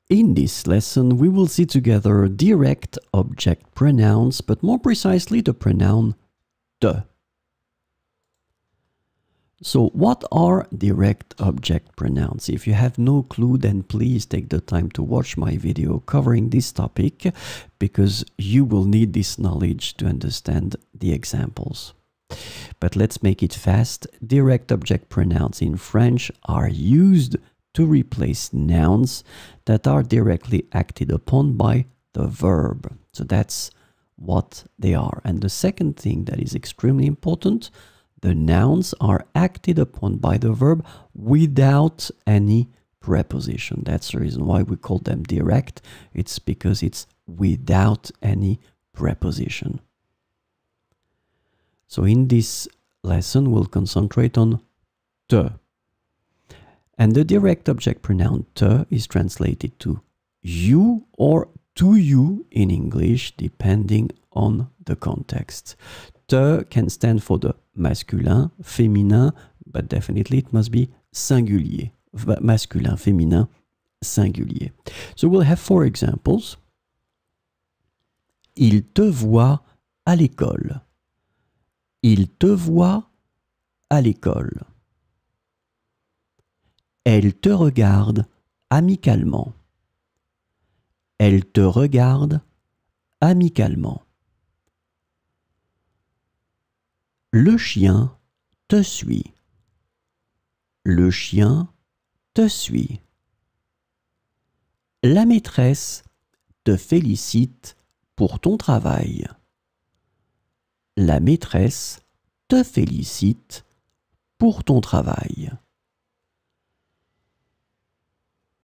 In this lesson, we will see together direct object pronouns, but more precisely the pronoun te. So what are direct object pronouns? If you have no clue, then please take the time to watch my video covering this topic, because you will need this knowledge to understand the examples. But let's make it fast. Direct object pronouns in French are used to replace nouns that are directly acted upon by the verb. So that's what they are. And the second thing that is extremely important, the nouns are acted upon by the verb without any preposition. That's the reason why we call them direct. It's because it's without any preposition. So in this lesson, we'll concentrate on te. And the direct object pronoun te is translated to you or to you in English, depending on the context. Te can stand for the masculin, féminin, but definitely it must be singulier. Masculin, féminin, singulier. So we'll have 4 examples. Il te voit à l'école. Il te voit à l'école. Elle te regarde amicalement. Elle te regarde amicalement. Le chien te suit. Le chien te suit. La maîtresse te félicite pour ton travail. La maîtresse te félicite pour ton travail.